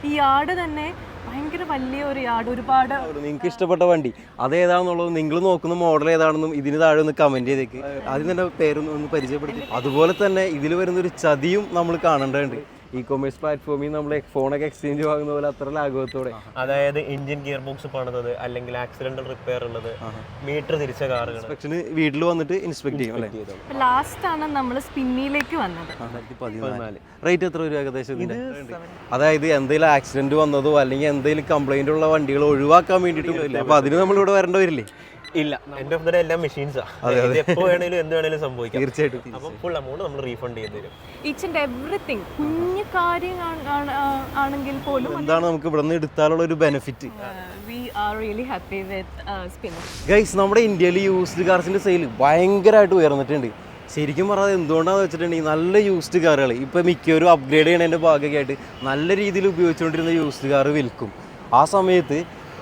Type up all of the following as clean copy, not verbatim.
ഈ യാർഡ് തന്നെ ഭയങ്കര വലിയ ഒരു യാർഡ്, ഒരുപാട്. നിങ്ങൾക്ക് ഇഷ്ടപ്പെട്ട വണ്ടി അതേതാണെന്നുള്ളത് നിങ്ങൾ നോക്കുന്ന മോഡൽ ഏതാണെന്നും ഇതിന് താഴെ ഒന്ന് കമന്റ് ചെയ്തേക്ക്. ആദ്യം തന്നെ പേരൊന്ന് പരിചയപ്പെടുത്തി. അതുപോലെ തന്നെ ഇതിൽ വരുന്നൊരു ചതിയും നമ്മൾ കാണേണ്ടതുണ്ട്. ഇ കൊമേഴ്സ് പ്ലാറ്റ്ഫോമിൽ നമ്മൾ ഫോണൊക്കെ എക്സ്ചേഞ്ച് വാങ്ങുന്ന പോലെ അത്ര ലാഘവത്തോടെ, അതായത് എഞ്ചിൻ ഗിയർ ബോക്സ് പണിതത്, അല്ലെങ്കിൽ ആക്സിഡന്റൽ റിപ്പയർ ഉള്ളത്, മീറ്റർ തിരിച്ച കാറുകൾ ഇൻസ്പെക്ഷന് വീട്ടിൽ വന്നിട്ട് ഇൻസ്പെക്ട് ചെയ്യും അല്ലേ? ലാസ്റ്റ് ആണ് നമ്മൾ സ്പിന്നിലേക്ക് വന്നത്. 2014. റേറ്റ് എത്ര വരും ഏകദേശം? അതായത് എന്തെങ്കിലും ആക്സിഡന്റ് വന്നതോ അല്ലെങ്കിൽ എന്തെങ്കിലും കംപ്ലൈന്റ് ഉള്ള വണ്ടികൾ ഒഴിവാക്കാൻ വേണ്ടിയിട്ടും, അപ്പൊ അതിന് നമ്മൾ ഇവിടെ വരേണ്ടി വരില്ലേ? ഇല്ല, എൻഡ് ഓഫ് ദ ഡേ എല്ലാം മെഷീൻസാ. എപ്പോ വേണേലും എന്ത് വേണേലും സംഭവിക്കാം. തീർച്ചയായിട്ടും. അപ്പൊ ഫുൾ എമൗണ്ട് നമ്മൾ റീഫണ്ട് ചെയ്ത് തരും. ഈച്ച് ആൻഡ് എവറിത്തിങ്, കുഞ്ഞു കാര്യം ആണെങ്കിൽ പോലും എന്താണ് നമുക്ക് ഇവിടെ നിന്ന് എടുത്താലുള്ള ഒരു benefit. we are really happy with Spinner. Guys, നമ്മുടെ ഇന്ത്യയിൽ യൂസ്ഡ് കാർസിന്റെ സെയിൽ ഭയങ്കരമായിട്ട് ഉയർന്നിട്ടുണ്ട്. ശരിക്കും പറഞ്ഞാൽ എന്തുകൊണ്ടാണെന്ന് വെച്ചിട്ടുണ്ടെങ്കിൽ നല്ല യൂസ്ഡ് കാറുകൾ ഇപ്പോൾ മിക്കവരും അപ്ഗ്രേഡ് ചെയ്യണതിൻ്റെ ഭാഗമായിട്ട് നല്ല രീതിയിൽ ഉപയോഗിച്ചുകൊണ്ടിരുന്ന യൂസ്ഡ് കാർ വിൽക്കും. ആ സമയത്ത്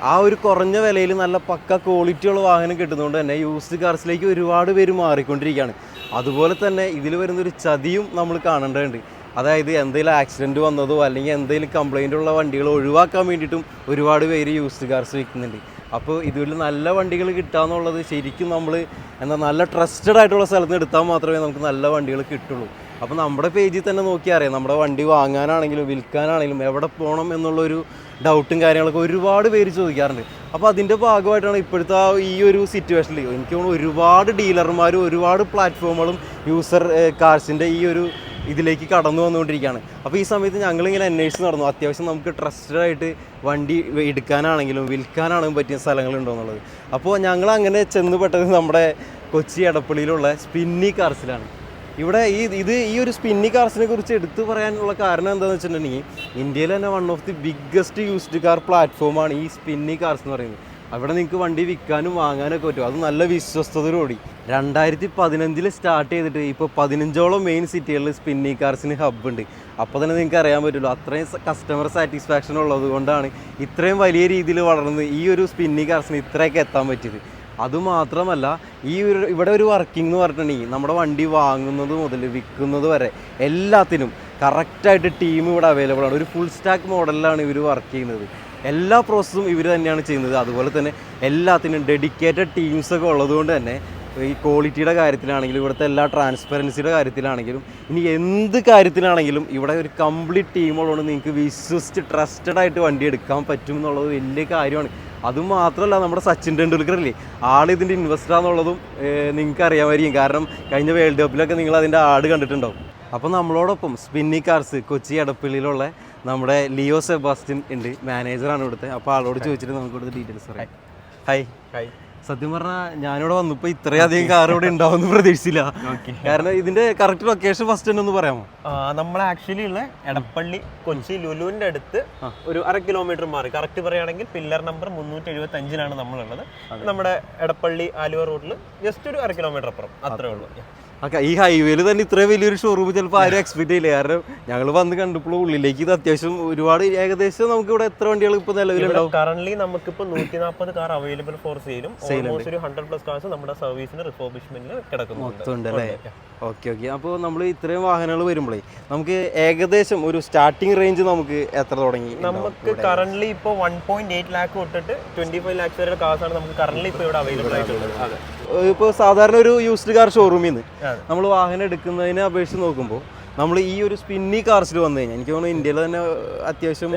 ആ ഒരു കുറഞ്ഞ വിലയിൽ നല്ല പക്ക ക്വാളിറ്റിയുള്ള വാഹനം കിട്ടുന്നതുകൊണ്ട് തന്നെ യൂസ്ഡ് കാർസിലേക്ക് ഒരുപാട് പേര് മാറിക്കൊണ്ടിരിക്കുകയാണ്. അതുപോലെ തന്നെ ഇതിൽ വരുന്നൊരു ചതിയും നമ്മൾ കാണേണ്ടതുണ്ട്. അതായത് എന്തെങ്കിലും ആക്സിഡൻറ്റ് വന്നതോ അല്ലെങ്കിൽ എന്തെങ്കിലും കംപ്ലൈൻ്റ് ഉള്ള വണ്ടികൾ ഒഴിവാക്കാൻ വേണ്ടിയിട്ടും ഒരുപാട് പേര് യൂസ്ഡ് കാർസ് വിൽക്കുന്നുണ്ട്. അപ്പോൾ ഇതിൽ നല്ല വണ്ടികൾ കിട്ടുകയെന്നുള്ളത് ശരിക്കും നമ്മൾ നല്ല ട്രസ്റ്റഡ് ആയിട്ടുള്ള സ്ഥലത്ത് നിന്ന് എടുത്താൽ മാത്രമേ നമുക്ക് നല്ല വണ്ടികൾ കിട്ടുള്ളൂ. അപ്പോൾ നമ്മുടെ പേജിൽ തന്നെ നോക്കിയാൽ അറിയാം, നമ്മുടെ വണ്ടി വാങ്ങാനാണെങ്കിലും വിൽക്കാനാണെങ്കിലും എവിടെ പോകണം എന്നുള്ളൊരു ഡൗട്ടും കാര്യങ്ങളൊക്കെ ഒരുപാട് പേര് ചോദിക്കാറുണ്ട്. അപ്പോൾ അതിൻ്റെ ഭാഗമായിട്ടാണ് ഇപ്പോഴത്തെ ഈ ഒരു സിറ്റുവേഷനിൽ എനിക്ക് തോന്നുന്നു ഒരുപാട് ഡീലർമാരും ഒരുപാട് പ്ലാറ്റ്ഫോമുകളും യൂസർ കാർസിൻ്റെ ഈ ഒരു ഇതിലേക്ക് കടന്നു വന്നുകൊണ്ടിരിക്കുകയാണ്. അപ്പോൾ ഈ സമയത്ത് ഞങ്ങളിങ്ങനെ അന്വേഷിച്ച് നടന്നു, അത്യാവശ്യം നമുക്ക് ട്രസ്റ്റഡ് ആയിട്ട് വണ്ടി എടുക്കാനാണെങ്കിലും വിൽക്കാനാണെങ്കിലും പറ്റിയ സ്ഥലങ്ങളുണ്ടോ എന്നുള്ളത്. അപ്പോൾ ഞങ്ങൾ അങ്ങനെ ചെന്നുപെട്ടത് നമ്മുടെ കൊച്ചി എടപ്പള്ളിയിലുള്ള സ്പിന്നി കാർസിലാണ്. ഇവിടെ ഈ ഒരു സ്പിന്നി കാർസിനെ കുറിച്ച് എടുത്തു പറയാനുള്ള കാരണം എന്താണെന്ന് വെച്ചിട്ടുണ്ടെങ്കിൽ ഇന്ത്യയിൽ തന്നെ one of the biggest used car പ്ലാറ്റ്ഫോമാണ് ഈ സ്പിന്നി കാർസ് എന്ന് പറയുന്നത്. അവിടെ നിങ്ങൾക്ക് വണ്ടി വിൽക്കാനും വാങ്ങാനൊക്കെ പറ്റും, അത് നല്ല വിശ്വസ്തതയോടുകൂടി. 2015 സ്റ്റാർട്ട് ചെയ്തിട്ട് ഇപ്പോൾ 15ഓളം മെയിൻ സിറ്റികളിൽ സ്പിന്നി കാർസിന് ഹബ്ബ് ഉണ്ട്. അപ്പോൾ തന്നെ നിങ്ങൾക്ക് അറിയാൻ പറ്റുള്ളൂ അത്രയും കസ്റ്റമർ സാറ്റിസ്ഫാക്ഷൻ ഉള്ളത് കൊണ്ടാണ് ഇത്രയും വലിയ രീതിയിൽ വളർന്ന് ഈ ഒരു സ്പിന്നി കാർസിന് ഇത്രയൊക്കെ എത്താൻ പറ്റിയത്. അതുമാത്രമല്ല, ഇവിടെ ഒരു വർക്കിംഗ് എന്ന് പറഞ്ഞിട്ടുണ്ടെങ്കിൽ നമ്മുടെ വണ്ടി വാങ്ങുന്നത് മുതൽ വിൽക്കുന്നത് വരെ എല്ലാത്തിനും കറക്റ്റായിട്ട് ടീം ഇവിടെ അവൈലബിൾ ആണ്. ഒരു ഫുൾ സ്റ്റാക്ക് മോഡലിലാണ് ഇവർ വർക്ക് ചെയ്യുന്നത്. എല്ലാ പ്രോസസ്സും ഇവർ തന്നെയാണ് ചെയ്യുന്നത്. അതുപോലെ തന്നെ എല്ലാത്തിനും ഡെഡിക്കേറ്റഡ് ടീംസൊക്കെ ഉള്ളതുകൊണ്ട് തന്നെ ഈ ക്വാളിറ്റിയുടെ കാര്യത്തിലാണെങ്കിലും ഇവിടുത്തെ എല്ലാ ട്രാൻസ്പെറൻസിയുടെ കാര്യത്തിലാണെങ്കിലും ഇനി എന്ത് കാര്യത്തിലാണെങ്കിലും ഇവിടെ ഒരു കംപ്ലീറ്റ് ടീമുള്ളതുകൊണ്ട് നിങ്ങൾക്ക് വിശ്വസിച്ച് ട്രസ്റ്റഡ് ആയിട്ട് വണ്ടി എടുക്കാൻ പറ്റും എന്നുള്ളത് വലിയ കാര്യമാണ്. അതുമാത്രമല്ല, നമ്മുടെ സച്ചിൻ ടെണ്ടുൽക്കർ അല്ലേ ആളിതിൻ്റെ ഇൻവെസ്റ്ററാന്നുള്ളതും നിങ്ങൾക്ക് അറിയാമായിരിക്കും. കാരണം കഴിഞ്ഞ വേൾഡ് കപ്പിലൊക്കെ നിങ്ങൾ അതിൻ്റെ ആഡ് കണ്ടിട്ടുണ്ടാവും. അപ്പോൾ നമ്മളോടൊപ്പം സ്പിന്നി കാർസ് കൊച്ചി എടപ്പള്ളിയിലുള്ള നമ്മുടെ ലിയോ സെബാസ്റ്റ്യൻ ഉണ്ട്, മാനേജറാണ് ഇവിടുത്തെ. അപ്പോൾ ആളോട് ചോദിച്ചിട്ട് നമുക്ക് ഇവിടുത്തെ ഡീറ്റെയിൽസ് പറയാം. ഹായ്. സത്യം പറഞ്ഞാൽ ഞാനിവിടെ വന്നപ്പോൾ ഇത്രയധികം കാർ ഇവിടെ ഉണ്ടാവുമെന്ന് പ്രതീക്ഷിച്ചില്ല. കാരണം ഇതിന്റെ കറക്റ്റ് ലൊക്കേഷൻ ഫസ്റ്റ് തന്നെ ഒന്ന് പറയാമോ? നമ്മൾ ആക്ച്വലി ഉള്ള എടപ്പള്ളി കൊച്ചി ലുലുവിന്റെ അടുത്ത് ഒരു 1/2 കിലോമീറ്റർ മാറി, കറക്റ്റ് പറയുകയാണെങ്കിൽ പില്ലർ നമ്പർ 375 നമ്മളുള്ളത്. നമ്മുടെ എടപ്പള്ളി ആലുവ റോഡിൽ ജസ്റ്റ് ഒരു 1/2 കിലോമീറ്റർ അപ്പുറം, അത്രേ ഉള്ളൂ. ഈ ഹൈവേയിൽ തന്നെ ഇത്രയും വലിയൊരു ഷോറൂം ചിലപ്പോൾ ആരും എക്സ്പെക്ട് ചെയ്യില്ല. കാരണം ഞങ്ങൾ വന്ന് കണ്ടപ്പോൾ ഉള്ളിലേക്ക് ഇത് അത്യാവശ്യം ഒരുപാട്, ഏകദേശം നമുക്ക് ഇവിടെ എത്ര വണ്ടികൾ ഇപ്പോൾ നിലവിലുണ്ടാവും? കറന്റ് നമുക്കിപ്പോൾ 140 കാർ അവൈലബിൾ ഫോർ സെയിലും ഓൾമോസ്റ്റ് ഒരു 100+ കാർസ് നമ്മുടെ സർവീസിന് റിഫർബിഷ്മെന്റിന് കിടക്കുന്നുണ്ട്. ഓക്കെ. അപ്പോൾ നമ്മൾ ഇത്രയും വാഹനങ്ങൾ വരുമ്പോഴേ നമുക്ക് ഏകദേശം ഒരു സ്റ്റാർട്ടിംഗ് റേഞ്ച് നമുക്ക് എത്ര തുടങ്ങി? നമുക്ക് കറന്റ് ഇപ്പോൾ 1.8 lakh തൊട്ടിട്ട് 25 lakhs വരെ കാർസാണ് നമുക്ക് കറന്റ് ഇപ്പോൾ ഇവിടെ അവൈലബിൾ ആയിട്ടുള്ളത്. ഇപ്പോൾ സാധാരണ ഒരു യൂസ്ഡ് കാർ ഷോറൂമിൽ നിന്ന് നമ്മൾ വാഹനം എടുക്കുന്നതിനെ അപേക്ഷിച്ച് നോക്കുമ്പോൾ നമ്മൾ ഈ ഒരു സ്പിന്നി കാർസിൽ വന്നു കഴിഞ്ഞാൽ എനിക്ക് തോന്നുന്നു ഇന്ത്യയിൽ തന്നെ അത്യാവശ്യം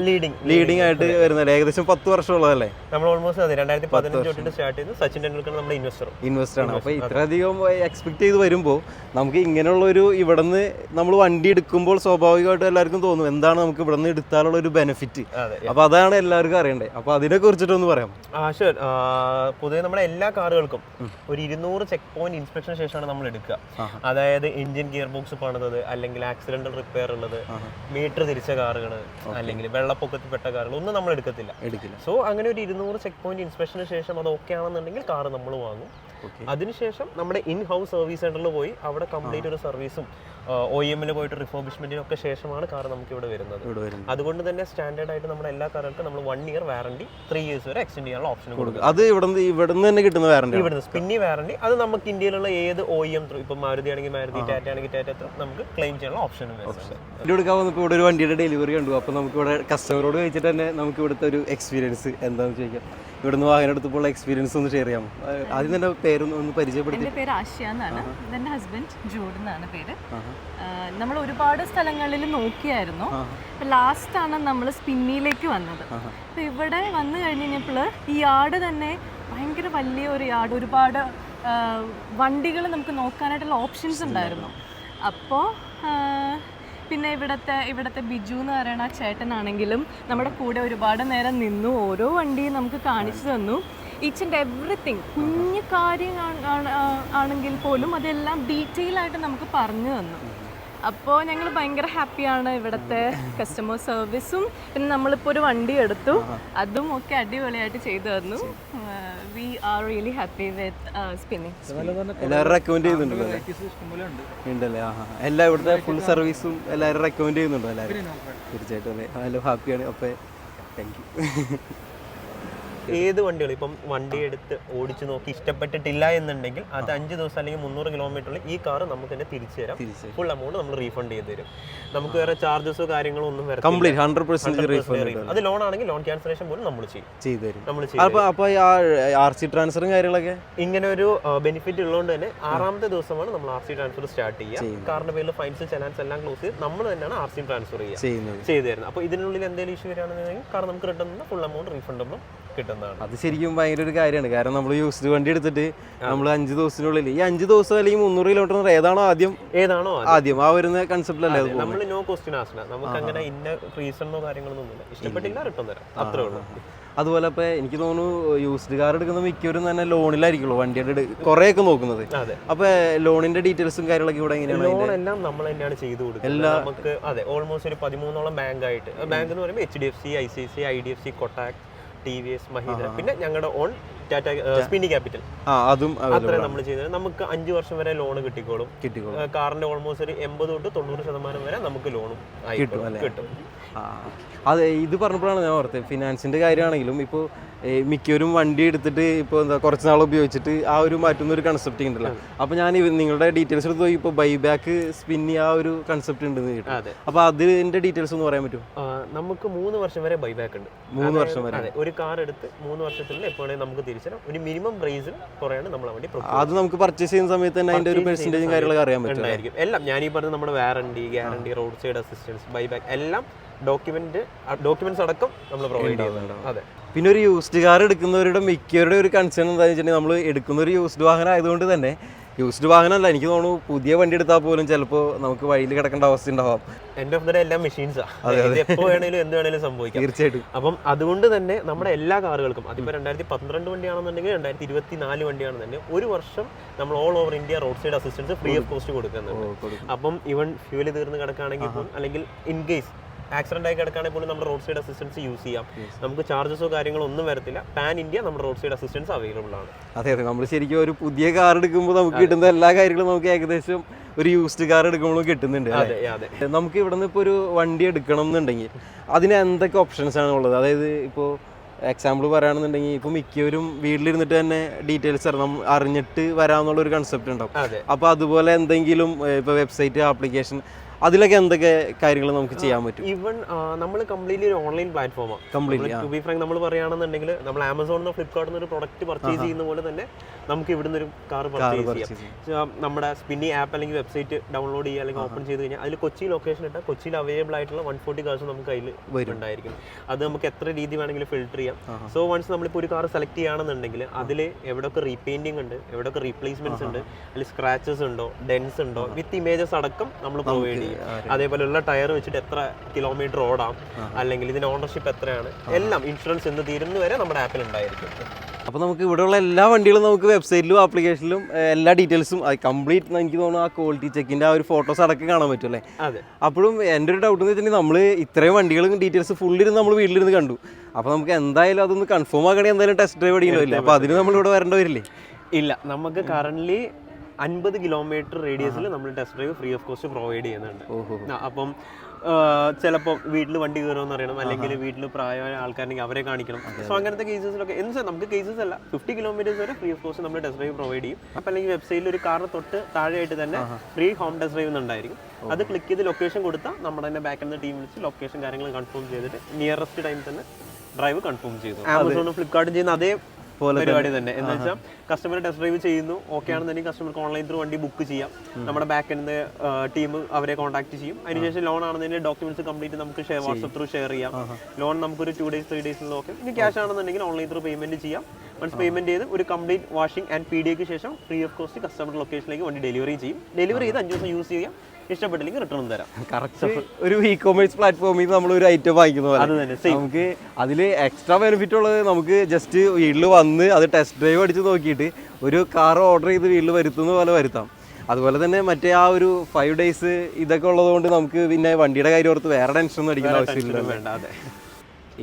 ലീഡിംഗ് ആയിട്ട് വരുന്നത് ഏകദേശം 10 വർഷമുള്ളതല്ലേ? നമ്മൾ ഓൾമോസ്റ്റ് 2015 തൊട്ടിട്ട് സ്റ്റാർട്ട് ചെയ്ത് സച്ചിൻ ടെണ്ടുൽക്കർ നമ്മുടെ ഇൻവെസ്റ്ററാണ്. അപ്പോൾ ഇത്രയധികം എക്സ്പെക്ട് ചെയ്ത് വരുമ്പോൾ നമുക്ക് ഇങ്ങനെയുള്ളൊരു ഇവിടെ നിന്ന് നമ്മൾ വണ്ടി എടുക്കുമ്പോൾ സ്വാഭാവികമായിട്ടും എല്ലാവർക്കും തോന്നും എന്താണ് നമുക്ക് ഇവിടെ നിന്ന് എടുത്താലുള്ള ഒരു ബെനിഫിറ്റ്. അപ്പോൾ അതാണ് എല്ലാവർക്കും അറിയണ്ടേ. അപ്പോൾ അതിനെ കുറിച്ചിട്ടൊന്ന് പറയാം. ഷുവർ. പൊതുവെ നമ്മുടെ എല്ലാ കാറുകൾക്കും ഒരു 200 ചെക്ക് പോയിന്റ് ഇൻസ്പെക്ഷന് ശേഷമാണ് നമ്മൾ എടുക്കുക. അതായത് എഞ്ചിൻ ഗിയർ ബോക്സ് പണിതത്, അല്ലെങ്കിൽ ആക്സിഡന്റൽ റിപ്പയർ ഉള്ളത്, മീറ്റർ തിരിച്ച കാറുകൾ, അല്ലെങ്കിൽ വെള്ളപ്പൊക്കത്തിൽപ്പെട്ട കാറുകൾ ഒന്നും നമ്മൾ എടുക്കത്തില്ല. സോ അങ്ങനെ ഒരു 200 ചെക്ക് പോയിന്റ് ഇൻസ്പെക്ഷന് ശേഷം അത് ഓക്കെ ആണെന്നുണ്ടെങ്കിൽ കാർ നമ്മൾ വാങ്ങും. അതിനുശേഷം നമ്മുടെ ഇൻ ഹൗസ് സർവീസ് സെന്ററിൽ പോയി അവിടെ കംപ്ലീറ്റ് ഒരു സർവീസും OEM-ൽ പോയിട്ട് റിഫോർബിഷ്മെന്റിനൊക്കെ ശേഷമാണ് കാർ നമുക്ക് ഇവിടെ വരുന്നത്. അതുകൊണ്ട് തന്നെ സ്റ്റാൻഡേർഡ് ആയിട്ട് നമ്മുടെ എല്ലാ കാറുകൾക്കും നമ്മൾ 1 year വാറണ്ടി 3 years വരെ എക്സ്റ്റെൻഡ് ചെയ്യാനുള്ള ഓപ്ഷൻ കൊടുക്കും. അത് ഇവിടുന്ന് തന്നെ കിട്ടുന്ന വാറണ്ടി, ഇവിടുന്ന് സ്പിന്നി വാറണ്ടി. അത് നമുക്ക് ഇന്ത്യയിലുള്ള ഏത് OEM ഇപ്പൊ മാരുതി ആണെങ്കിൽ മാരുതി, ടാറ്റ ആണെങ്കിൽ ടാറ്റ നമുക്ക് ക്ലെയിം ചെയ്യാനുള്ള ഓപ്ഷനും എടുക്കാൻ വന്നപ്പോൾ ഇവിടെ ഒരു വണ്ടിയുടെ ഡെലിവറി കണ്ടു. അപ്പോൾ നമുക്ക് ഇവിടെ കസ്റ്റമറോട് കഴിച്ചിട്ട് തന്നെ നമുക്ക് ഇവിടുത്തെ ഒരു എക്സ്പീരിയൻസ് എന്താണെന്ന് ചോദിക്കാം. ഇവിടുന്ന് വാഹനം എടുത്തപ്പോൾ എക്സ്പീരിയൻസ് ഒന്ന് ഷെയർ ചെയ്യാമോ? ആദ്യം തന്നെ പേരൊന്ന് പരിചയപ്പെടുത്തി. എൻ്റെ പേര് ആശയ എന്നാണ്, ഇതെൻ്റെ ഹസ്ബൻഡ് ജൂഡ് എന്നാണ് പേര്. നമ്മൾ ഒരുപാട് സ്ഥലങ്ങളിൽ നോക്കിയായിരുന്നു. ലാസ്റ്റാണ് നമ്മൾ സ്പിന്നിയിലേക്ക് വന്നത്. അപ്പോൾ ഇവിടെ വന്നു കഴിഞ്ഞപ്പോൾ ഈ യാർഡ് തന്നെ ഭയങ്കര വലിയ ഒരു യാർഡ്, ഒരുപാട് വണ്ടികൾ നമുക്ക് നോക്കാനായിട്ടുള്ള ഓപ്ഷൻസ് ഉണ്ടായിരുന്നു. അപ്പോൾ പിന്നെ ഇവിടുത്തെ ബിജു എന്ന് പറയുന്ന ആ ചേട്ടനാണെങ്കിലും നമ്മുടെ കൂടെ ഒരുപാട് നേരം നിന്നു, ഓരോ വണ്ടിയും നമുക്ക് കാണിച്ചു തന്നു. ഈച്ച് ആൻഡ് എവറിത്തിങ്, കുഞ്ഞു കാര്യം ആണെങ്കിൽ പോലും അതെല്ലാം ഡീറ്റെയിൽ ആയിട്ട് നമുക്ക് പറഞ്ഞു തന്നു. അപ്പോൾ ഞങ്ങൾ ഭയങ്കര ഹാപ്പിയാണ്. ഇവിടുത്തെ കസ്റ്റമർ സർവീസും പിന്നെ നമ്മളിപ്പോൾ ഒരു വണ്ടി എടുത്തു, അതും ഒക്കെ അടിപൊളിയായിട്ട് ചെയ്തു തന്നു. We are really happy with spinning. എല്ലാവരും റെക്കമെൻഡ് ചെയ്യുന്നുണ്ടല്ലോ ഉണ്ടല്ലേ? എല്ലാ ഇവിടുത്തെ ഫുൾ സർവീസും എല്ലാവരും റെക്കമെൻഡ് ചെയ്യുന്നുണ്ടോ? എല്ലാവരും തീർച്ചയായിട്ടും അല്ലേ? ഹലോ, ഹാപ്പിയാണ്. അപ്പോൾ താങ്ക് യു. ഏത് വണ്ടികളും ഇപ്പം വണ്ടി എടുത്ത് ഓടിച്ചു നോക്കി ഇഷ്ടപ്പെട്ടിട്ടില്ല എന്നുണ്ടെങ്കിൽ അത് 5 ദിവസം അല്ലെങ്കിൽ 300 കിലോമീറ്ററിൽ ഈ കാർ നമുക്ക് തന്നെ തിരിച്ചു തരാം. ഫുൾ എമൗണ്ട് നമ്മൾ റീഫണ്ട് ചെയ്ത് തരും. നമുക്ക് വേറെ ചാർജസോ കാര്യങ്ങളോ ഒന്നും വരും. Complete 100% refund. അത് ലോൺ ആണെങ്കിൽ ലോൺ ക്യാൻസലേഷൻ പോലും നമ്മൾ ചെയ്തു തരും. അപ്പോൾ RC ട്രാൻസ്ഫറും കാര്യങ്ങളൊക്കെ ഇങ്ങനെ ഒരു ബെനിഫിറ്റ് ഉള്ളതുകൊണ്ട് തന്നെ 6ാമത്തെ ദിവസമാണ് നമ്മൾ RC ട്രാൻസ്ഫർ സ്റ്റാർട്ട് ചെയ്യുക. കാറിന്റെ പേരിൽ ഫൈൻസ്, ചലാൻസ് എല്ലാം ക്ലോസ് ചെയ്ത് നമ്മൾ തന്നെയാണ് RC ട്രാൻസ്ഫർ ചെയ്തു തരുന്നത്. അപ്പോൾ ഇതിനുള്ളിൽ എന്തെങ്കിലും ഇഷ്യൂ വരികയാണെന്നുണ്ടെങ്കിൽ കാർ നമുക്ക് റിട്ടേൺ ഫുൾ എമൗണ്ട് റീഫണ്ടബിളും കിട്ടുന്നതാണ്. അത് ശരിക്കും ഭയങ്കര ഒരു കാര്യമാണ്. കാരണം നമ്മൾ യൂസ്ഡ് വണ്ടി എടുത്തിട്ട് നമ്മൾ 5 ദിവസത്തിനുള്ളിൽ ഈ 5 ദിവസം അല്ലെങ്കിൽ 300 കിലോമീറ്റർ ഏതാണോ ആദ്യം ആ വരുന്ന കൺസെപ്റ്റിലല്ലേ നമ്മൾ നോ ക്വസ്റ്റ്യൻ ആസ്ക്. നമുക്ക് അങ്ങനെ ഇന്ന റീസണോ കാര്യങ്ങളൊന്നും ഇല്ല. ഇഷ്ടപ്പെട്ടില്ല റിട്ടേൺ തരാം, അത്രേ ഉള്ളൂ. അതുപോലെ ഇപ്പോൾ എനിക്ക് തോന്നുന്നു യൂസ്ഡ് കാർ എടുക്കുന്ന മിക്കവരും തന്നെ ലോണിലായിരിക്കുള്ളൂ വണ്ടിയുടെ കുറേയൊക്കെ നോക്കുന്നത്. അപ്പോൾ ലോണിന്റെ ഡീറ്റെയിൽസും കാര്യങ്ങളൊക്കെ ഇവിടെ എങ്ങനെയാണ്? ലോൺ എല്ലാം നമ്മൾ തന്നെയാണ് ചെയ്തു കൊടുക്കുന്നത്. നമുക്ക് അതെ ഓൾമോസ്റ്റ് ഒരു 13ഓളം ബാങ്കായിട്ട്, ബാങ്ക് എന്ന് പറയുമ്പോൾ HDFC, ICICI, IDFC, Kotak, TVS, Mahindra, പിന്നെ ഞങ്ങളുടെ ഓൺ ടാറ്റ സ്പിന്നി ക്യാപിറ്റൽ, അതും അത്രയും നമ്മൾ ചെയ്യുന്നത്. നമുക്ക് 5 വർഷം വരെ ലോൺ കിട്ടിക്കോളും. കാറിന്റെ ഓൾമോസ്റ്റ് ഒരു 80 തൊട്ട് 90% വരെ നമുക്ക് ലോണും കിട്ടും. അതെ, ഇത് പറഞ്ഞപ്പോഴാണ് ഞാൻ ഓർത്തത്. ഫിനാൻസിന്റെ കാര്യമാണെങ്കിലും ഇപ്പോൾ മിക്കവരും വണ്ടി എടുത്തിട്ട് ഇപ്പോൾ എന്താ കുറച്ച് നാൾ ഉപയോഗിച്ചിട്ട് ആ ഒരു മാറ്റുന്ന ഒരു കൺസെപ്റ്റ് ഉണ്ടല്ലോ. അപ്പോൾ ഞാൻ നിങ്ങളുടെ ഡീറ്റെയിൽസ് എടുത്ത് പോയി ഇപ്പോൾ ബൈബാക്ക് സ്പിന്നി ആ ഒരു കൺസെപ്റ്റ് ഉണ്ടെന്ന് കേട്ടു. അപ്പോൾ അതിന്റെ ഡീറ്റെയിൽസ് ഒന്ന് പറയാൻ പറ്റുമോ? നമുക്ക് 3 വർഷം വരെ ബൈബാക്ക് ഉണ്ട്. 3 വർഷം വരെ? അതെ, ഒരു കാർ എടുത്ത് 3 വർഷത്തിനുള്ളിൽ എപ്പോഴാണെങ്കിൽ നമുക്ക് തിരിച്ചറിയാം. ഒരു മിനിമം പ്രൈസിൽ കുറയാണ് നമ്മളെ വണ്ടി. അത് നമുക്ക് പർച്ചേസ് ചെയ്യുന്ന സമയത്ത് തന്നെ അതിന്റെ ഒരു പെർസെന്റേജും കാര്യങ്ങളൊക്കെ അറിയാൻ പറ്റും. എല്ലാം ഞാൻ ഈ പറഞ്ഞ നമ്മുടെ warranty, guarantee, road side assistance, buyback എല്ലാം ഡോക്യുമെന്റ്സ് അടക്കം നമ്മൾ പ്രൊവൈഡ് ചെയ്യുന്നുണ്ട്. അതെ. പിന്നെ ഒരു യൂസ്ഡ് കാർ എടുക്കുന്നവരുടെ മിക്കവരുടെ ഒരു കൺസേൺ എന്താണെന്ന് വെച്ചിട്ടുണ്ടെങ്കിൽ നമ്മൾ എടുക്കുന്ന ഒരു യൂസ്ഡ് വാഹനം ആയതുകൊണ്ട് തന്നെ, യൂസ്ഡ് വാഹനമല്ല, എനിക്ക് തോന്നുന്നു പുതിയ വണ്ടി എടുത്താൽ പോലും ചിലപ്പോൾ നമുക്ക് വഴിയിൽ കിടക്കേണ്ട അവസ്ഥ ഉണ്ടാവാം. എൻഡ് ഓഫ് ദ ഡേ എല്ലാം മെഷീൻസാണ്. എപ്പോൾ വേണേലും എന്ത് വേണേലും സംഭവിക്കാം. തീർച്ചയായിട്ടും. അപ്പം അതുകൊണ്ട് തന്നെ നമ്മുടെ എല്ലാ കാറുകൾക്കും, അതിപ്പോൾ 2012 വണ്ടിയാണെന്നുണ്ടെങ്കിൽ 2024 വണ്ടിയാണെന്നുണ്ടെങ്കിൽ 1 വർഷം നമ്മൾ all over India road side assistance free of cost കൊടുക്കുന്നുണ്ട്. അപ്പം ഈവൻ ഫ്യൂല് തീർന്ന് കിടക്കുകയാണെങ്കിൽ പോലും, അല്ലെങ്കിൽ ഇൻ കേസ് ആക്സിഡന്റ് ആയി കിടക്കുകയാണെങ്കിൽ പോലും നമ്മുടെ റോഡ് സൈഡ് അസിസ്റ്റൻസ് യൂസ് ചെയ്യാം. നമുക്ക് ചാർജസോ കാര്യങ്ങളോ ഒന്നും വരത്തില്ല. പാൻ ഇന്ത്യ നമ്മുടെ റോഡ് സൈഡ് അസിസ്റ്റൻസ് അവൈലബിൾ ആണ്. അതെ അതെ, നമ്മൾ ശരിക്കും ഒരു പുതിയ കാർ എടുക്കുമ്പോൾ നമുക്ക് കിട്ടുന്ന എല്ലാ കാര്യങ്ങളും നമുക്ക് ഏകദേശം ഒരു യൂസ്ഡ് കാർ എടുക്കുമ്പോഴും കിട്ടുന്നുണ്ട്. നമുക്ക് ഇവിടെ നിന്ന് ഇപ്പോൾ ഒരു വണ്ടി എടുക്കണം എന്നുണ്ടെങ്കിൽ അതിന് എന്തൊക്കെ ഓപ്ഷൻസ് ആണ് ഉള്ളത്? അതായത് ഇപ്പോൾ എക്സാമ്പിൾ പറയുകയാണെന്നുണ്ടെങ്കിൽ ഇപ്പോൾ മിക്കവരും വീട്ടിലിരുന്നിട്ട് തന്നെ ഡീറ്റെയിൽസ് അറിഞ്ഞിട്ട് വരാമെന്നുള്ളൊരു കൺസെപ്റ്റ് ഉണ്ടാവും. അപ്പോൾ അതുപോലെ എന്തെങ്കിലും ഇപ്പോൾ വെബ്സൈറ്റ്, ആപ്ലിക്കേഷൻ, അതിലൊക്കെ എന്തൊക്കെ കാര്യങ്ങൾ നമുക്ക് ചെയ്യാൻ പറ്റും? ഈവൻ നമ്മൾ കംപ്ലീറ്റ്ലി ഒരു ഓൺലൈൻ പ്ലാറ്റ്ഫോമാണ്. ടു ബി ഫ്രാങ്ക് നമ്മൾ പറയുകയാണെന്നുണ്ടെങ്കിൽ നമ്മൾ ആമസോണിനോ ഫ്ലിപ്കാർട്ടിൽ നിന്ന് ഒരു പ്രൊഡക്റ്റ് പർച്ചേസ് ചെയ്യുന്ന പോലെ തന്നെ നമുക്ക് ഇവിടുന്ന് ഒരു കാർ പർച്ചേസ് ചെയ്യാം. നമ്മുടെ സ്പിന്നി ആപ്പ് അല്ലെങ്കിൽ വെബ്സൈറ്റ് ഡൗൺലോഡ് ചെയ്യുക അല്ലെങ്കിൽ ഓപ്പൺ ചെയ്ത് കഴിഞ്ഞാൽ അതിൽ കൊച്ചി ലൊക്കേഷൻ ഇട്ടാൽ കൊച്ചിയിൽ അവൈലബിൾ ആയിട്ടുള്ള 140 കാർസ് നമുക്ക് അതിൽ ഉണ്ടായിരിക്കും. അത് നമുക്ക് എത്ര രീതി വേണമെങ്കിലും ഫിൽറ്റർ ചെയ്യാം. സോ വൺസ് നമ്മളിപ്പോൾ ഒരു കാർ സെലക്ട് ചെയ്യുകയാണെന്നുണ്ടെങ്കിൽ അതിൽ എവിടെയൊക്കെ റീപെയിന്റിംഗ് ഉണ്ട്, എവിടെയൊക്കെ റീപ്ലേസ്മെന്റ്സ് ഉണ്ട്, അതിൽ സ്ക്രാച്ചസ് ഉണ്ടോ, ഡെൻസ് ഉണ്ടോ, വിത്ത് ഇമേജസ് അടക്കം നമ്മൾ പ്രൊവൈഡ് ചെയ്യും. അതേപോലെയുള്ള ടയർ വെച്ചിട്ട് എത്ര കിലോമീറ്റർ ഓടാം, അല്ലെങ്കിൽ ഇതിന്റെ ഓണർഷിപ്പ് എത്രയാണ്, എല്ലാം ഇൻഷുറൻസ് എന്ന് തീരുന്ന വരെ നമ്മുടെ ആപ്പിൽ ഉണ്ടായിരിക്കും. അപ്പോൾ നമുക്ക് ഇവിടെയുള്ള എല്ലാ വണ്ടികളും നമുക്ക് വെബ്സൈറ്റിലും ആപ്ലിക്കേഷനിലും എല്ലാ ഡീറ്റെയിൽസും കംപ്ലീറ്റ്, എനിക്ക് തോന്നുന്നു ആ ക്വാളിറ്റി ചെക്കിൻ്റെ ആ ഒരു ഫോട്ടോസ് അടക്കം കാണാൻ പറ്റും അല്ലേ? അതെ. അപ്പോഴും എൻ്റെ ഒരു ഡൗട്ട് എന്ന് വെച്ചിട്ടുണ്ടെങ്കിൽ നമ്മൾ ഇത്രയും വണ്ടികളും ഡീറ്റെയിൽസ് ഫുള്ളിരുന്ന് നമ്മൾ വീട്ടിലിരുന്ന് കണ്ടു. അപ്പോൾ നമുക്ക് എന്തായാലും അതൊന്ന് കൺഫേം ആക്കണമെങ്കിൽ എന്തായാലും ടെസ്റ്റ് ഡ്രൈവ് അടിക്കണമില്ല. അപ്പോൾ അതിന് നമ്മളിവിടെ വരേണ്ടി വരില്ലേ? ഇല്ല, നമുക്ക് കറൻ്റ്ലി 50 കിലോമീറ്റർ റേഡിയസിൽ നമ്മൾ test drive free of cost provide ചെയ്യുന്നുണ്ട്. അപ്പം ചിലപ്പോൾ വീട്ടിൽ വണ്ടി കയറുമെന്ന് അറിയണം, അല്ലെങ്കിൽ വീട്ടിൽ പ്രായമായ ആൾക്കാരുണ്ടെങ്കിൽ അവരെ കാണിക്കണം. സോ അങ്ങനത്തെ കേസസിലൊക്കെ എന്ന് നമുക്ക് കേസസ് അല്ല, 50 കിലോമീറ്റേഴ്സ് വരെ ഫ്രീ ഓഫ് കോസ്റ്റ് നമ്മൾ ടെസ്റ്റ് ഡ്രൈവ് പ്രൊവൈഡ് ചെയ്യും. അപ്പം അല്ലെങ്കിൽ വെബ്സൈറ്റിൽ ഒരു കാറിന് തൊട്ട് താഴെയായിട്ട് തന്നെ ഫ്രീ ഹോം ടെസ്റ്റ് ഡ്രൈവ് എന്നുണ്ടായിരിക്കും. അത് ക്ലിക്ക് ചെയ്ത് ലൊക്കേഷൻ കൊടുത്താൽ നമ്മുടെ തന്നെ ബാക്ക് എൻഡ് ടീം വിളിച്ച് ലൊക്കേഷൻ കാര്യങ്ങൾ കൺഫേം ചെയ്തിട്ട് നിയറസ്റ്റ് ടൈം തന്നെ ഡ്രൈവ് കൺഫേം ചെയ്തു. ആമസോണും ഫ്ലിപ്കാർട്ടും ചെയ്യുന്ന അതേ പരിപാടി തന്നെ. എന്ന് വെച്ചാൽ കസ്റ്റമർ ടെസ്റ്റ് ഡ്രൈവ് ചെയ്യുന്നു, ഓക്കെ ആണെന്നുണ്ടെങ്കിൽ കസ്റ്റമർക്ക് ഓൺലൈൻ ത്രൂ വണ്ടി ബുക്ക് ചെയ്യാം. നമ്മുടെ ബാക്ക് എൻഡ് ടീം അവരെ കോൺടാക്ട് ചെയ്യും. അതിനുശേഷം ലോൺ ആണെന്നുണ്ടെങ്കിൽ ഡോക്യുമെന്റ്സ് കംപ്ലീറ്റ് നമുക്ക് വാട്സ്ആപ്പ് ത്രൂ ഷെയർ ചെയ്യാം. ലോൺ നമുക്കൊരു 2 days 3 days ഓക്കെ. ഇനി ക്യാഷ് ആണെന്നുണ്ടെങ്കിൽ ഓൺലൈൻ ത്രൂ പേയ്മെന്റ് ചെയ്യാം. വൺസ് പേയ്മെന്റ് ചെയ്ത് ഒരു കംപ്ലീറ്റ് വാഷിംഗ് ആൻഡ് PDAക്ക് ശേഷം ഫ്രീ ഓഫ് കോസ്റ്റ് കസ്റ്റമർ ലൊക്കേഷനിലേക്ക് വണ്ടി ഡെലിവറി ചെയ്യും. ഡെലിവറി ചെയ്ത് 5 ദിവസം യൂസ് ചെയ്യാം. ഇഷ്ടപ്പെട്ടില്ലെങ്കിൽ റിട്ടേൺ തരാം. കറക്റ്റ് ഒരു ഇ-കൊമേഴ്സ് പ്ലാറ്റ്ഫോമിൽ നമ്മൾ ഒരു ഐറ്റം വാങ്ങിക്കുന്ന പോലെ നമുക്ക് അതിൽ എക്സ്ട്രാ ബെനിഫിറ്റ് ഉള്ളത് നമുക്ക് ജസ്റ്റ് വീട്ടിൽ വന്ന് അത് ടെസ്റ്റ് ഡ്രൈവ് അടിച്ച് നോക്കിയിട്ട് ഒരു കാർ ഓർഡർ ചെയ്ത് വീട്ടിൽ വരുത്തുന്ന പോലെ വരുത്താം. അതുപോലെ തന്നെ മറ്റേ ആ ഒരു 5 days ഇതൊക്കെ ഉള്ളതുകൊണ്ട് നമുക്ക് പിന്നെ വണ്ടിയുടെ കാര്യം ഓർത്ത് വേറെ ടെൻഷൻ ഒന്നും അടിക്കേണ്ട ആവശ്യമില്ല.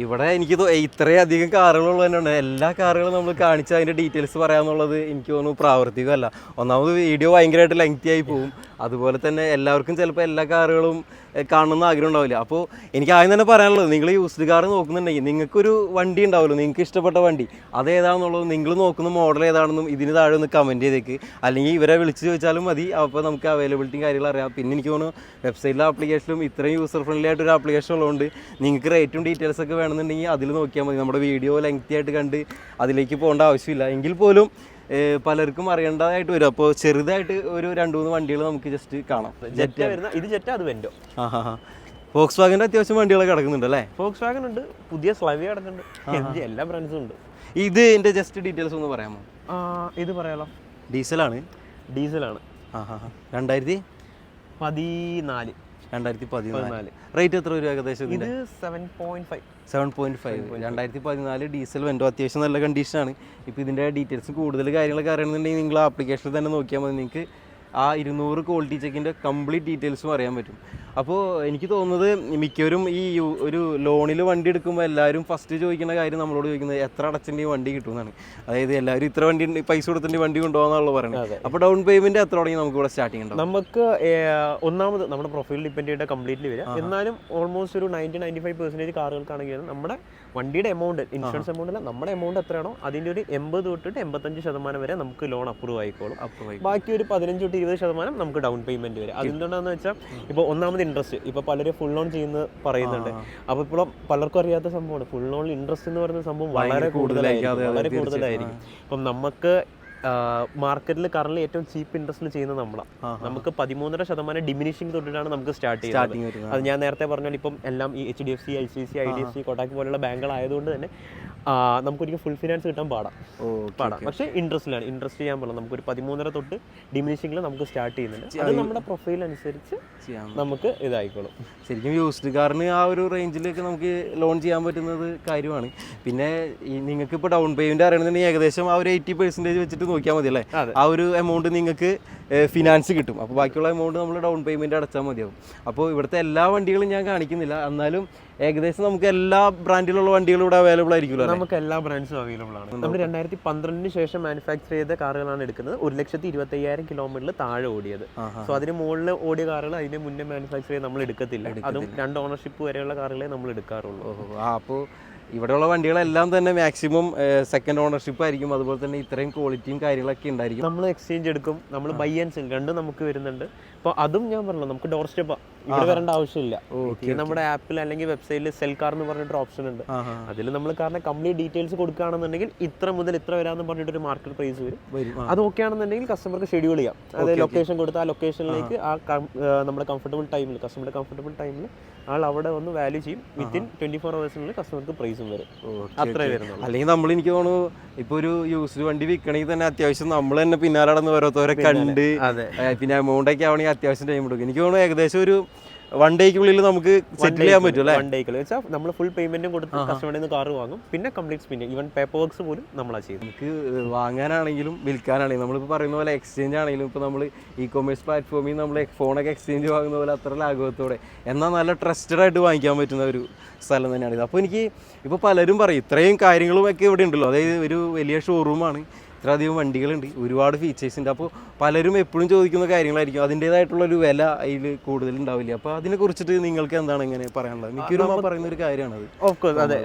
ഇവിടെ എനിക്ക് ഇത്രയധികം കാറുകളുള്ളത് തന്നെയാണ്. എല്ലാ കാറുകളും നമ്മൾ കാണിച്ച് അതിൻ്റെ ഡീറ്റെയിൽസ് പറയാമെന്നുള്ളത് എനിക്ക് തോന്നുന്നു പ്രാവർത്തികമല്ല. ഒന്നാമത് വീഡിയോ ഭയങ്കരമായിട്ട് ലെങ്തി ആയി പോകും. അതുപോലെ തന്നെ എല്ലാവർക്കും ചിലപ്പോൾ എല്ലാ കാറുകളും കാണണമെന്ന് ആഗ്രഹം ഉണ്ടാവില്ല. അപ്പോൾ എനിക്ക് ആദ്യം തന്നെ പറയാനുള്ളത്, നിങ്ങൾ യൂസ്ഡ് കാർ നോക്കുന്നുണ്ടെങ്കിൽ നിങ്ങൾക്കൊരു വണ്ടി ഉണ്ടാവുമല്ലോ, നിങ്ങൾക്ക് ഇഷ്ടപ്പെട്ട വണ്ടി അതേതാണെന്നുള്ളത് നിങ്ങൾ നോക്കുന്ന മോഡൽ ഏതാണെന്നും ഇതിന് താഴെ ഒന്ന് കമൻറ്റ് ചെയ്തേക്ക്. അല്ലെങ്കിൽ ഇവരെ വിളിച്ച് ചോദിച്ചാലും മതി. അപ്പോൾ നമുക്ക് അവൈലബിലിറ്റിയും കാര്യങ്ങളും അറിയാം. പിന്നെ എനിക്ക് തോന്നുന്നു വെബ്സൈറ്റിലെ ആപ്ലിക്കേഷനിലും ഇത്രയും യൂസർ ഫ്രണ്ട്ലി ആയിട്ടൊരു ആപ്ലിക്കേഷൻ ഉള്ളതുകൊണ്ട് നിങ്ങൾക്ക് റേറ്റും ഡീറ്റെയിൽസ് ഒക്കെ വേണമെന്നുണ്ടെങ്കിൽ അതിൽ നോക്കിയാൽ മതി. നമ്മുടെ വീഡിയോ ലെങ്തി ആയിട്ട് കണ്ട് അതിലേക്ക് പോകേണ്ട ആവശ്യമില്ല. എങ്കിൽ പോലും പലർക്കും അറിയേണ്ടതായിട്ട് വരും. അപ്പോൾ ചെറുതായിട്ട് ഒരു 2-3 വണ്ടികൾ നമുക്ക് ജസ്റ്റ് കാണാം. ഇത് ജെറ്റ, അത് വെന്റോ. ഫോക്സ് വാഗൻ്റെ അത്യാവശ്യം വണ്ടികളൊക്കെ കിടക്കുന്നുണ്ട് അല്ലേ? ഫോക്സ് വാഗൻ ഉണ്ട്, പുതിയ സ്ലവിയ കിടക്കുന്നുണ്ട്, എല്ലാ ബ്രാൻഡ്സും ഉണ്ട്. ഇത് എൻ്റെ ജസ്റ്റ് ഡീറ്റെയിൽസ് ഒന്ന് പറയാമോ? ഇത് പറയാലോ. ഡീസലാണ്. 2014 റേറ്റ് എത്ര വരും ഏകദേശം? ഇത് 7.5. 2014 ഡീസൽ വെൻഡോ അത്യാവശ്യം നല്ല കണ്ടീഷനാണ്. ഇപ്പോൾ ഇതിൻ്റെ ഡീറ്റെയിൽസ് കൂടുതൽ കാര്യങ്ങളൊക്കെ അറിയണമെന്നുണ്ടെങ്കിൽ നിങ്ങൾ ആപ്ലിക്കേഷനിൽ തന്നെ നോക്കിയാൽ മതി. നിങ്ങൾക്ക് ആ 200 ക്വാളിറ്റി ചെക്കിൻ്റെ കംപ്ലീറ്റ് ഡീറ്റെയിൽസും അറിയാൻ പറ്റും. അപ്പോൾ എനിക്ക് തോന്നുന്നത് മിക്കവരും ഈ ഒരു ലോണിൽ വണ്ടി എടുക്കുമ്പോൾ എല്ലാവരും ഫസ്റ്റ് ചോദിക്കുന്ന കാര്യം നമ്മളോട് ചോദിക്കുന്നത് എത്ര അടച്ചിൻ്റെ വണ്ടി കിട്ടുമെന്നാണ്. അതായത് എല്ലാവരും ഇത്ര വണ്ടി പൈസ കൊടുത്തിട്ട് വണ്ടി കൊണ്ടുപോകാന്നുള്ള പറയുന്നത്. അപ്പോൾ ഡൗൺ പേയ്മെൻറ്റ് എത്ര തുടങ്ങി നമുക്ക് ഇവിടെ സ്റ്റാർട്ടിങ് ഉണ്ടാവും? നമുക്ക് ഒന്നാമത് നമ്മുടെ പ്രൊഫൈൽ ഡിപ്പെൻഡ് ചെയ്തിട്ട് കംപ്ലീറ്റ്ലി വരിക. എന്നാലും ഓൾമോസ്റ്റ് ഒരു 90-95% കാറുകൾക്കാണെങ്കിൽ നമ്മുടെ വണ്ടിയുടെ എമൗണ്ട്, ഇൻഷുറൻസ് എമൗണ്ട് അല്ല, നമ്മുടെ എമൗണ്ട് എത്രയാണോ അതിൻ്റെ ഒരു 80 തൊട്ടിട്ട് 85% വരെ നമുക്ക് ലോൺ അപ്രൂവ് ആയിക്കോളും. ബാക്കി ഒരു 15-20% നമുക്ക് ഡൗൺ പേയ്മെന്റ് വരും. അതെന്തുകൊണ്ടാണെന്ന് വെച്ചാൽ ഇപ്പോൾ ഒന്നാമത് ഇൻട്രസ്റ്റ്, ഇപ്പോൾ പലരും ഫുൾ ലോൺ ചെയ്യുന്ന പറയുന്നുണ്ട്. അപ്പോൾ ഇപ്പോൾ പലർക്കും അറിയാത്ത സംഭവമാണ് ഫുൾ ലോൺ ഇൻട്രസ്റ്റ് എന്ന് പറയുന്ന സംഭവം വളരെ കൂടുതലായിരിക്കും. ഇപ്പം നമുക്ക് മാർക്കറ്റിൽ കറന്റ് ഏറ്റവും ചീപ്പ് ഇൻട്രസ്റ്റിൽ ചെയ്യുന്നത് നമ്മളാണ്. നമുക്ക് 13.5% ഡിമിനിഷിംഗ് തൊട്ടിട്ടാണ് നമുക്ക് സ്റ്റാർട്ട് ചെയ്യുന്നത്. അത് ഞാൻ നേരത്തെ പറഞ്ഞാൽ ഇപ്പം എല്ലാം ഈ HDFC, ICICI, IDFC, കോട്ടാക്ക് പോലുള്ള ബാങ്കുകളായതുകൊണ്ട് തന്നെ നമുക്കൊരിക്കലും ഫുൾ ഫിനാൻസ് കിട്ടാൻ പാടാം. പക്ഷേ ഇൻട്രസ്റ്റ് ചെയ്യാൻ പാടില്ല. നമുക്കൊരു 13.5 തൊട്ട് ഡിമിനിഷിംഗിൽ നമുക്ക് സ്റ്റാർട്ട് ചെയ്യുന്നുണ്ട്. അത് നമ്മുടെ പ്രൊഫൈൽ അനുസരിച്ച് നമുക്ക് ഇതായിക്കോളും. ശരിക്കും യൂസ്ഡ് കാറിന് ആ ഒരു റേഞ്ചിലേക്ക് നമുക്ക് ലോൺ ചെയ്യാൻ പറ്റുന്നത് കാര്യമാണ്. പിന്നെ നിങ്ങൾക്ക് ഇപ്പോൾ ഡൗൺ പേയ്മെന്റ് അറിയണമെന്നുണ്ടെങ്കിൽ ഏകദേശം ആ ഒരു 80% വെച്ചിട്ട് നോക്കിയാൽ മതി അല്ലേ? ആ ഒരു എമൗണ്ട് നിങ്ങൾക്ക് ഫിനാൻസ് കിട്ടും. അപ്പോൾ ബാക്കിയുള്ള എമൗണ്ട് നമ്മൾ ഡൗൺ പേയ്മെന്റ് അടച്ചാൽ മതിയാവും. അപ്പോൾ ഇവിടുത്തെ എല്ലാ വണ്ടികളും ഞാൻ കാണിക്കുന്നില്ല, എന്നാലും ഏകദേശം നമുക്ക് എല്ലാ ബ്രാൻഡിലുള്ള വണ്ടികളും ഇവിടെ അവൈലബിൾ ആയിരിക്കുമല്ലോ? നമുക്ക് എല്ലാ ബ്രാൻഡ്സും അവൈലബിൾ ആണ്. നമ്മൾ 2012 ശേഷം മാനുഫാക്ചർ ചെയ്ത കാറുകളാണ് എടുക്കുന്നത്. 1,25,000 കിലോമീറ്ററിൽ താഴെ ഓടിയത്. സോ അതിന് മുകളിൽ ഓടിയ കാറുകൾ അതിന് മുന്നേ മാനുഫാക്ചർ ചെയ്ത് നമ്മൾ എടുക്കത്തില്ല. അതും 2 ഓണർഷിപ്പ് വരെയുള്ള കാറുകളെ നമ്മൾ എടുക്കാറുള്ളൂ. അപ്പോൾ ഇവിടെയുള്ള വണ്ടികളെല്ലാം തന്നെ മാക്സിമം സെക്കൻഡ് ഓണർഷിപ്പ് ആയിരിക്കും. അതുപോലെ തന്നെ ഇത്രയും ക്വാളിറ്റിയും കാര്യങ്ങളൊക്കെ ഉണ്ടായിരിക്കും. നമ്മൾ എക്സ്ചേഞ്ച് എടുക്കും, നമ്മൾ ബൈ ആൻഡ് സെൽ രണ്ടും നമുക്ക് വരുന്നുണ്ട്. അപ്പോൾ അതും ഞാൻ പറഞ്ഞല്ലോ, നമുക്ക് ഡോർ സ്റ്റെപ്പ് ഇവിടെ വരേണ്ട ആവശ്യമില്ല. നമ്മുടെ ആപ്പിൽ അല്ലെങ്കിൽ വെബ്സൈറ്റിൽ സെൽ കാർ എന്ന് പറഞ്ഞിട്ടൊരു ഓപ്ഷൻ ഉണ്ട്. അതിൽ നമ്മൾ കാറിന്റെ കംപ്ലീറ്റ് ഡീറ്റെയിൽസ് കൊടുക്കുകയാണെന്നുണ്ടെങ്കിൽ ഇത്ര മുതൽ ഇത്ര വരാമെന്ന് പറഞ്ഞിട്ടൊരു മാർക്കറ്റ് പ്രൈസ് വരും. അത് ഓക്കെ ആണെന്നുണ്ടെങ്കിൽ കസ്റ്റമർക്ക് ഷെഡ്യൂൾ ചെയ്യാം. അതായത് ലൊക്കേഷൻ കൊടുത്ത് ആ ലൊക്കേഷനിലേക്ക് നമ്മുടെ കംഫർട്ടബിൾ ടൈമിൽ, കസ്റ്റമറുടെ കംഫർട്ടബിൾ ടൈമിൽ ആൾ അവിടെ വന്ന് വാല്യൂ ചെയ്യും. വിത്തിൻ 24 hours കസ്റ്റമർക്ക് പ്രൈസും വരും. അത്രേ വരുന്നുള്ളൂ. അല്ലെങ്കിൽ നമ്മൾ എനിക്ക് തോന്നുന്നു ഇപ്പോൾ ഒരു യൂസ്ഡ് വണ്ടി വിൽക്കണമെങ്കിൽ തന്നെ അത്യാവശ്യം നമ്മൾ തന്നെ പിന്നാലെ നടന്ന് ഓരോരുത്തരെ കണ്ട് പിന്നെ എമൗണ്ട് ഒക്കെ ആവണമെങ്കിൽ അത്യാവശ്യം ടൈം എടുക്കും. എനിക്ക് തോന്നുന്നു ഏകദേശം ഒരു 1 ഡേക്കുള്ളിൽ നമുക്ക് സെറ്റിൽ ചെയ്യാൻ പറ്റും അല്ലേ? 1 ഡേക്കുള്ളിൽ വെച്ചാൽ നമ്മൾ ഫുൾ പേയ്മെന്റും കൊടുത്ത് കസ്റ്റമറിൽ നിന്ന് കാർ വാങ്ങും. പിന്നെ complete spin, even paper works പോലും നമ്മളാ ചെയ്യും. നമുക്ക് വാങ്ങാനാണെങ്കിലും വിൽക്കാനാണെങ്കിലും നമ്മളിപ്പോൾ പറയുന്ന പോലെ എക്സ്ചേഞ്ച് ആണെങ്കിലും ഇപ്പോൾ നമ്മൾ ഇ-കൊമേഴ്സ് പ്ലാറ്റ്ഫോമിൽ നമ്മൾ ഫോണൊക്കെ എക്സ്ചേഞ്ച് വാങ്ങുന്ന പോലെ അത്ര ലാഘവത്തോടെ എന്നാൽ നല്ല ട്രസ്റ്റഡ് ആയിട്ട് വാങ്ങിക്കാൻ പറ്റുന്ന ഒരു സ്ഥലം തന്നെയാണ് ഇത്. അപ്പോൾ എനിക്ക് ഇപ്പോൾ പലരും പറയും ഇത്രയും കാര്യങ്ങളുമൊക്കെ ഇവിടെ ഉണ്ടല്ലോ, അതായത് ഒരു വലിയ ഷോറൂമാണ്, ഇത്രയധികം വണ്ടികളുണ്ട്, ഒരുപാട് ഫീച്ചേഴ്സ് ഉണ്ട്. അപ്പോൾ പലരും എപ്പോഴും ചോദിക്കുന്ന കാര്യങ്ങളായിരിക്കും, അതിൻ്റേതായിട്ടുള്ളൊരു വില അതിൽ കൂടുതലുണ്ടാവില്ല. അപ്പോൾ അതിനെ കുറിച്ചിട്ട് നിങ്ങൾക്ക് എന്താണ് ഇങ്ങനെ പറയാനുള്ളത്? മിക്കവരും പറയുന്ന ഒരു കാര്യമാണത്. ഓഫ് കോഴ്സ് അതെ,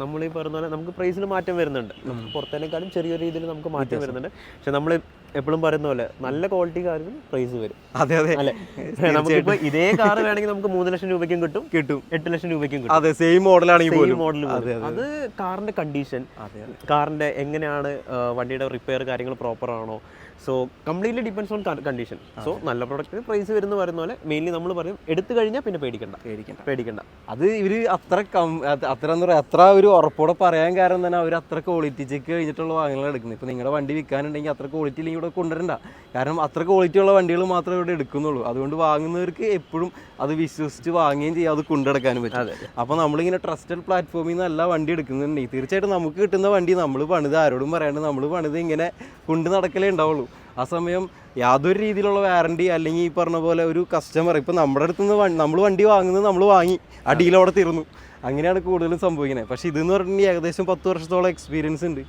നമ്മൾ ഈ പറഞ്ഞ പോലെ നമുക്ക് പ്രൈസിൽ മാറ്റം വരുന്നുണ്ട്, നമുക്ക് പുറത്തേക്കാളും ചെറിയ രീതിയിൽ നമുക്ക് മാറ്റം വരുന്നുണ്ട്. പക്ഷെ നമ്മൾ എപ്പോഴും പറയുന്ന പോലെ നല്ല ക്വാളിറ്റി കാറിനും പ്രൈസ് വരും. അതെ അതെ അല്ലെ, നമുക്കിപ്പോൾ ഇതേ കാർ വേണമെങ്കിൽ നമുക്ക് 3 ലക്ഷം രൂപയ്ക്കും കിട്ടും, 8 ലക്ഷം രൂപയ്ക്കും കിട്ടും. അതെ, സെയിം മോഡലാണെങ്കിൽ പോലും മോഡൽ. അത് കാറിന്റെ കണ്ടീഷൻ, കാറിന്റെ എങ്ങനെയാണ്, വണ്ടിയുടെ റിപ്പയർ കാര്യങ്ങൾ പ്രോപ്പർ ആണോ, so completely depends on condition. So നല്ല പ്രൊഡക്റ്റിന് പ്രൈസ് വരുന്ന പറയുന്ന പോലെ മെയിൻലി നമ്മൾ പറയും എടുത്തു കഴിഞ്ഞാൽ പിന്നെ പേടിക്കണ്ട. അത് ഇവര് അത്ര എന്താ പറയുക, അത്ര ഒരു ഉറപ്പോടെ പറയാൻ കാരണം തന്നെ അവർ അത്ര ക്വാളിറ്റി ചെക്ക് കഴിഞ്ഞിട്ടുള്ള വാഹനങ്ങൾ എടുക്കുന്നത്. ഇപ്പോൾ നിങ്ങളുടെ വണ്ടി വിൽക്കാനുണ്ടെങ്കിൽ അത്ര ക്വാളിറ്റി ഇല്ലെങ്കിൽ ഇവിടെ കൊണ്ടുവരണ്ട, കാരണം അത്ര ക്വാളിറ്റി ഉള്ള വണ്ടികൾ മാത്രമേ ഇവിടെ എടുക്കുന്നുള്ളൂ. അതുകൊണ്ട് വാങ്ങുന്നവർക്ക് എപ്പോഴും അത് വിശ്വസിച്ച് വാങ്ങുകയും ചെയ്യാം, അത് കൊണ്ടുനടക്കാനും പറ്റും. അപ്പോൾ നമ്മളിങ്ങനെ ട്രസ്റ്റഡ് പ്ലാറ്റ്ഫോമിൽ നിന്ന് എല്ലാ വണ്ടി എടുക്കുന്നുണ്ടെങ്കിൽ തീർച്ചയായിട്ടും നമുക്ക് കിട്ടുന്ന വണ്ടി നമ്മൾ പണിത് ആരോടും പറയാണ്ട് നമ്മൾ പണിത് ഇങ്ങനെ കൊണ്ടു നടക്കലേ ഉണ്ടാവുള്ളൂ. ആ സമയം യാതൊരു രീതിയിലുള്ള വാറണ്ടി അല്ലെങ്കിൽ ഈ പറഞ്ഞ പോലെ ഒരു കസ്റ്റമർ ഇപ്പോൾ നമ്മുടെ അടുത്ത് നിന്ന് നമ്മൾ വണ്ടി വാങ്ങുന്നത് നമ്മൾ വാങ്ങി ആ ഡീൽ അവിടെ തീർന്നു, അങ്ങനെയാണ് കൂടുതലും സംഭവിക്കുന്നത്. പക്ഷേ ഇതെന്ന് പറഞ്ഞിട്ടുണ്ടെങ്കിൽ ഏകദേശം 10 വർഷത്തോളം എക്സ്പീരിയൻസ് ഉണ്ട്.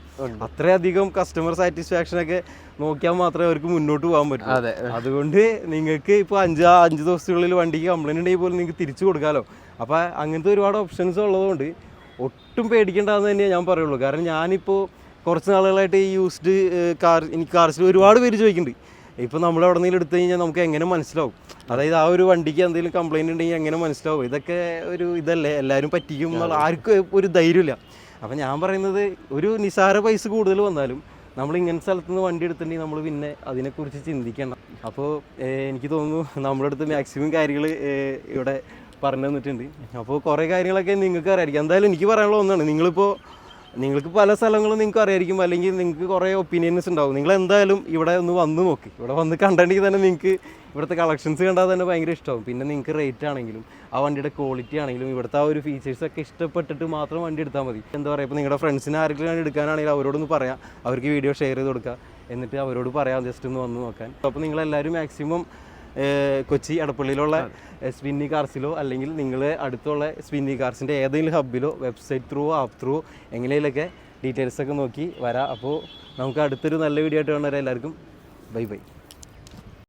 അത്രയധികം കസ്റ്റമർ സാറ്റിസ്ഫാക്ഷനൊക്കെ നോക്കിയാൽ മാത്രമേ അവർക്ക് മുന്നോട്ട് പോകാൻ പറ്റൂ. അതുകൊണ്ട് നിങ്ങൾക്ക് ഇപ്പോൾ 5 ദിവസത്തിനുള്ളിൽ വണ്ടിക്ക് കംപ്ലൈൻറ്റ് ഉണ്ടെങ്കിൽ പോലും നിങ്ങൾക്ക് തിരിച്ചു കൊടുക്കാമല്ലോ. അപ്പോൾ അങ്ങനത്തെ ഒരുപാട് ഓപ്ഷൻസ് ഉള്ളതുകൊണ്ട് ഒട്ടും പേടിക്കേണ്ടതെന്ന് തന്നെയാണ് ഞാൻ പറയുള്ളൂ. കാരണം ഞാനിപ്പോൾ കുറച്ച് നാളുകളായിട്ട് ഈ യൂസ്ഡ് എനിക്ക് കാർസിൽ ഒരുപാട് പേര് ചോദിക്കുന്നുണ്ട്, ഇപ്പോൾ നമ്മൾ എവിടെ നിന്നെങ്കിലും എടുത്തു കഴിഞ്ഞാൽ നമുക്ക് എങ്ങനെ മനസ്സിലാവും, അതായത് ആ ഒരു വണ്ടിക്ക് എന്തെങ്കിലും കംപ്ലൈൻറ്റ് ഉണ്ടെങ്കിൽ എങ്ങനെ മനസ്സിലാവും, ഇതൊക്കെ ഒരു ഇതല്ലേ, എല്ലാവരും പറ്റിക്കും എന്നുള്ള ആർക്കും ഒരു ധൈര്യമില്ല. അപ്പോൾ ഞാൻ പറയുന്നത് ഒരു നിസാര പൈസ കൂടുതൽ വന്നാലും നമ്മൾ ഇങ്ങനത്തെ സ്ഥലത്ത് നിന്ന് വണ്ടി എടുത്തിട്ടുണ്ടെങ്കിൽ നമ്മൾ പിന്നെ അതിനെക്കുറിച്ച് ചിന്തിക്കണം. അപ്പോൾ എനിക്ക് തോന്നുന്നു നമ്മുടെ അടുത്ത് മാക്സിമം കാര്യങ്ങൾ ഇവിടെ പറഞ്ഞു തന്നിട്ടുണ്ട്. അപ്പോൾ കുറേ കാര്യങ്ങളൊക്കെ നിങ്ങൾക്ക് അറിയാമായിരിക്കും. എന്തായാലും എനിക്ക് പറയാനുള്ള ഒന്നാണ്, നിങ്ങൾക്ക് പല സ്ഥലങ്ങളും നിങ്ങൾക്ക് അറിയായിരിക്കും, അല്ലെങ്കിൽ നിങ്ങൾക്ക് കുറേ ഒപ്പീനിയൻസ് ഉണ്ടാവും. നിങ്ങൾ എന്തായാലും ഇവിടെ ഒന്ന് വന്ന് നോക്കി, ഇവിടെ വന്ന് കണ്ടിട്ടുണ്ടെങ്കിൽ തന്നെ നിങ്ങൾക്ക് ഇവിടുത്തെ കളക്ഷൻസ് കണ്ടാൽ തന്നെ ഭയങ്കര ഇഷ്ടമാവും. പിന്നെ നിങ്ങൾക്ക് റേറ്റ് ആണെങ്കിലും ആ വണ്ടിയുടെ ക്വാളിറ്റി ആണെങ്കിലും ഇവിടുത്തെ ആ ഒരു ഫീച്ചേഴ്സൊക്കെ ഇഷ്ടപ്പെട്ടിട്ട് മാത്രം വണ്ടി എടുത്താൽ മതി. എന്താ പറയുക, ഇപ്പോൾ നിങ്ങളുടെ ഫ്രണ്ട്സിനെ ആരെങ്കിലും എടുക്കാനാണെങ്കിൽ അവരോടൊന്ന് പറയാം, അവർക്ക് വീഡിയോ ഷെയർ ചെയ്ത് കൊടുക്കുക, എന്നിട്ട് അവരോട് പറയാം ജസ്റ്റ് ഒന്ന് വന്ന് നോക്കാൻ. അപ്പോൾ നിങ്ങളെല്ലാവരും മാക്സിമം കൊച്ചി എടപ്പള്ളിയിലുള്ള സ്പിന്നി കാർസിലോ അല്ലെങ്കിൽ നിങ്ങൾ അടുത്തുള്ള സ്പിന്നി കാർസിൻ്റെ ഏതെങ്കിലും ഹബ്ബിലോ വെബ്സൈറ്റ് ത്രൂ ആപ്പ് ത്രൂ എങ്ങനെയൊക്കെ ഡീറ്റെയിൽസൊക്കെ നോക്കി വരാം. അപ്പോൾ നമുക്ക് അടുത്തൊരു നല്ല വീഡിയോ ആയിട്ട് കാണാം. എല്ലാവർക്കും ബൈ.